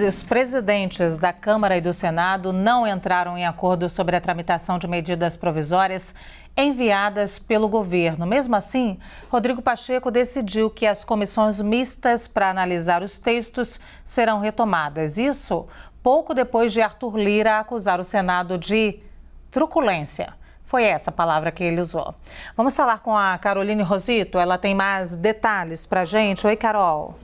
Os presidentes da Câmara e do Senado não entraram em acordo sobre a tramitação de medidas provisórias enviadas pelo governo. Mesmo assim, Rodrigo Pacheco decidiu que as comissões mistas para analisar os textos serão retomadas. Isso pouco depois de Arthur Lira acusar o Senado de truculência. Foi essa a palavra que ele usou. Vamos falar com a Caroline Rosito, ela tem mais detalhes para a gente. Oi, Carol.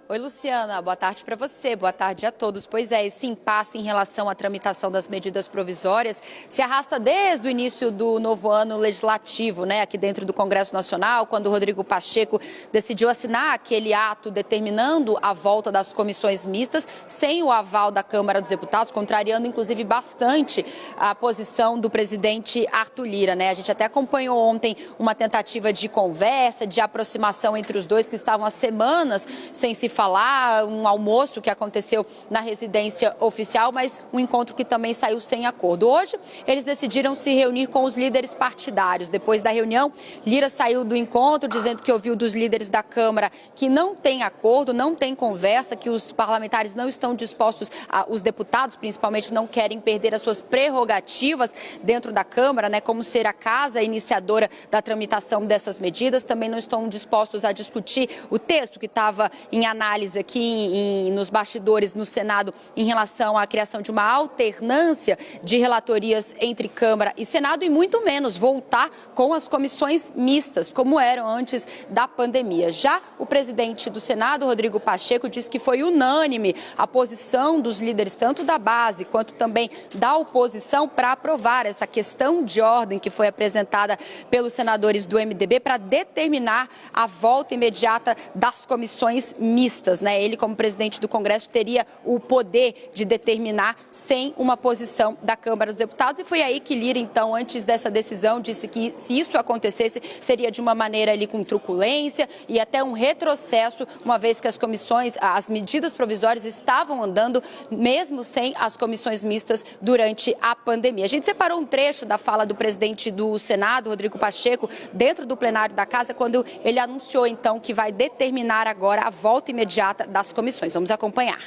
Oi, Luciana, boa tarde para você, boa tarde a todos. Pois é, esse impasse em relação à tramitação das medidas provisórias se arrasta desde o início do novo ano legislativo, aqui dentro do Congresso Nacional, quando o Rodrigo Pacheco decidiu assinar aquele ato determinando a volta das comissões mistas, sem o aval da Câmara dos Deputados, contrariando inclusive bastante a posição do presidente Arthur Lira, A gente até acompanhou ontem uma tentativa de conversa, de aproximação entre os dois que estavam há semanas sem se falar, um almoço que aconteceu na residência oficial, mas um encontro que também saiu sem acordo. Hoje, eles decidiram se reunir com os líderes partidários. Depois da reunião, Lira saiu do encontro dizendo que ouviu dos líderes da Câmara que não tem acordo, não tem conversa, que os parlamentares não estão dispostos, os deputados principalmente não querem perder as suas prerrogativas dentro da Câmara, como ser a casa iniciadora da tramitação dessas medidas. Também não estão dispostos a discutir o texto que estava em análise aqui nos bastidores no Senado em relação à criação de uma alternância de relatorias entre Câmara e Senado e muito menos voltar com as comissões mistas, como eram antes da pandemia. Já o presidente do Senado, Rodrigo Pacheco, disse que foi unânime a posição dos líderes, tanto da base quanto também da oposição, para aprovar essa questão de ordem que foi apresentada pelos senadores do MDB para determinar a volta imediata das comissões mistas. Ele, como presidente do Congresso, teria o poder de determinar sem uma posição da Câmara dos Deputados. E foi aí que Lira, então, antes dessa decisão, disse que se isso acontecesse, seria de uma maneira ali com truculência e até um retrocesso, uma vez que as comissões, as medidas provisórias estavam andando, mesmo sem as comissões mistas durante a pandemia. A gente separou um trecho da fala do presidente do Senado, Rodrigo Pacheco, dentro do plenário da Casa, quando ele anunciou, então, que vai determinar agora a volta imediata das comissões. Vamos acompanhar.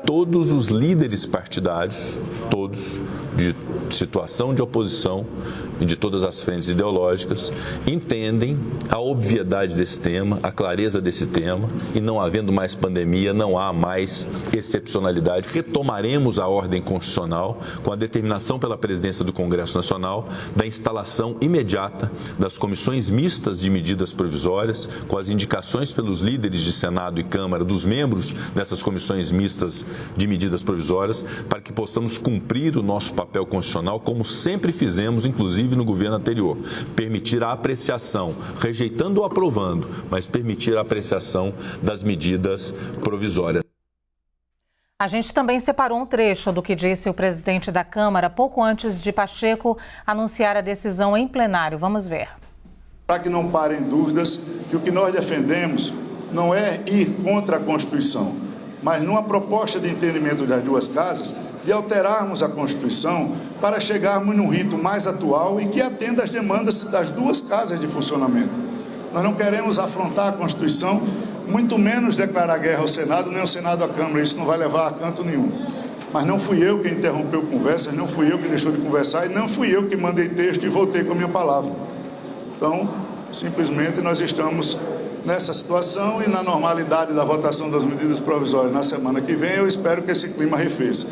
Todos os líderes partidários, todos, de situação de oposição e de todas as frentes ideológicas, entendem a obviedade desse tema, a clareza desse tema, e não havendo mais pandemia, não há mais excepcionalidade. Retomaremos a ordem constitucional com a determinação pela presidência do Congresso Nacional da instalação imediata das comissões mistas de medidas provisórias, com as indicações pelos líderes de Senado e Câmara dos membros dessas comissões mistas de medidas provisórias, para que possamos cumprir o nosso papel constitucional, como sempre fizemos, inclusive no governo anterior. Permitir a apreciação, rejeitando ou aprovando, mas permitir a apreciação das medidas provisórias. A gente também separou um trecho do que disse o presidente da Câmara pouco antes de Pacheco anunciar a decisão em plenário. Vamos ver. Para que não parem dúvidas que o que nós defendemos não é ir contra a Constituição, mas numa proposta de entendimento das duas casas, de alterarmos a Constituição para chegarmos num rito mais atual e que atenda às demandas das duas casas de funcionamento. Nós não queremos afrontar a Constituição, muito menos declarar guerra ao Senado, nem ao Senado à Câmara. Isso não vai levar a canto nenhum. Mas não fui eu que interrompeu conversas, não fui eu que deixou de conversar e não fui eu que mandei texto e voltei com a minha palavra. Então, simplesmente nós estamos nessa situação e na normalidade da votação das medidas provisórias na semana que vem, eu espero que esse clima arrefeça.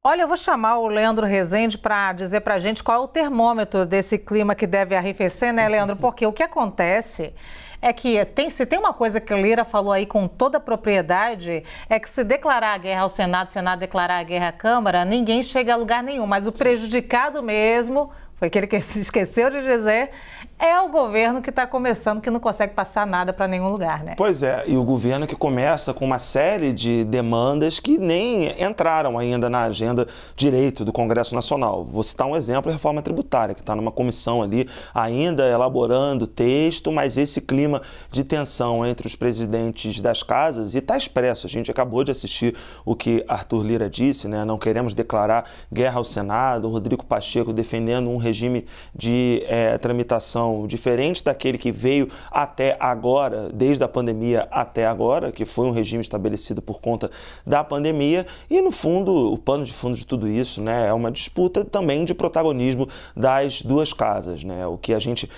Olha, eu vou chamar o Leandro Rezende para dizer para a gente qual é o termômetro desse clima que deve arrefecer, Leandro? Porque o que acontece é que se tem uma coisa que o Lira falou aí com toda a propriedade, é que se declarar a guerra ao Senado, o Senado declarar a guerra à Câmara, ninguém chega a lugar nenhum. Mas o prejudicado mesmo, foi aquele que se esqueceu de dizer, é o governo que está começando, que não consegue passar nada para nenhum lugar, Pois é, e o governo que começa com uma série de demandas que nem entraram ainda na agenda direito do Congresso Nacional. Vou citar um exemplo, a reforma tributária, que está numa comissão ali ainda elaborando o texto, mas esse clima de tensão entre os presidentes das casas, e está expresso, a gente acabou de assistir o que Arthur Lira disse, não queremos declarar guerra ao Senado, o Rodrigo Pacheco defendendo um regime de tramitação governo diferente daquele que veio até agora, desde a pandemia até agora, que foi um regime estabelecido por conta da pandemia, e no fundo, o pano de fundo de tudo isso, né, é uma disputa também de protagonismo das duas casas, né? O que a gente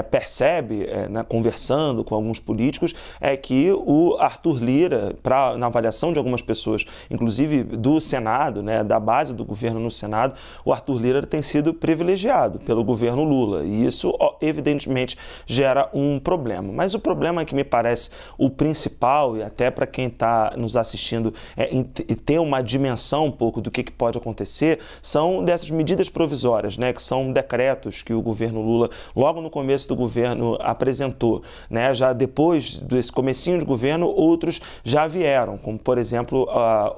percebe, né, conversando com alguns políticos, é que o Arthur Lira, na avaliação de algumas pessoas, inclusive do Senado, né, da base do governo no Senado, o Arthur Lira tem sido privilegiado pelo governo Lula, e isso evidentemente gera um problema. Mas o problema que me parece o principal, e até para quem está nos assistindo ter uma dimensão um pouco do que pode acontecer, são dessas medidas provisórias, né, que são decretos que o governo Lula, logo no começo do governo, apresentou, né? Já depois desse comecinho de governo, outros já vieram, como por exemplo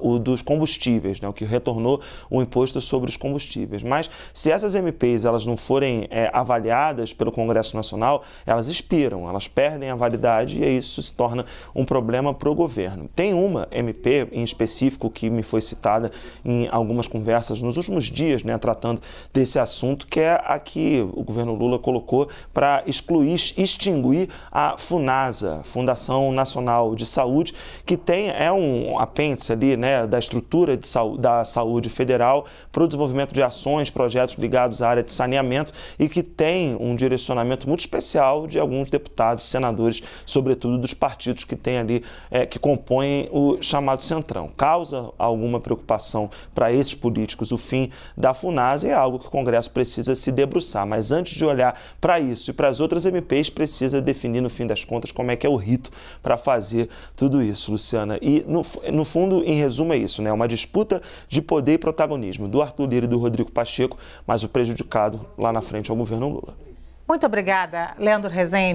o dos combustíveis, né, o que retornou o imposto sobre os combustíveis. Mas se essas MPs elas não forem avaliadas pelo Congresso Nacional, elas expiram, elas perdem a validade e isso se torna um problema para o governo. Tem uma MP em específico que me foi citada em algumas conversas nos últimos dias, né, tratando desse assunto, que é a que o governo Lula colocou para extinguir a FUNASA, Fundação Nacional de Saúde, que é um apêndice ali, né, da estrutura da saúde federal para o desenvolvimento de ações, projetos ligados à área de saneamento e que tem um direcionamento muito especial de alguns deputados, senadores, sobretudo dos partidos que tem ali, que compõem o chamado Centrão. Causa alguma preocupação para esses políticos o fim da FUNASA, é algo que o Congresso precisa se debruçar, mas antes de olhar para isso e para as outras MPs, precisa definir, no fim das contas, como é que é o rito para fazer tudo isso, Luciana. E, no fundo, em resumo, é isso, né? Uma disputa de poder e protagonismo do Arthur Lira e do Rodrigo Pacheco, mas o prejudicado lá na frente é o governo Lula. Muito obrigada, Leandro Rezende.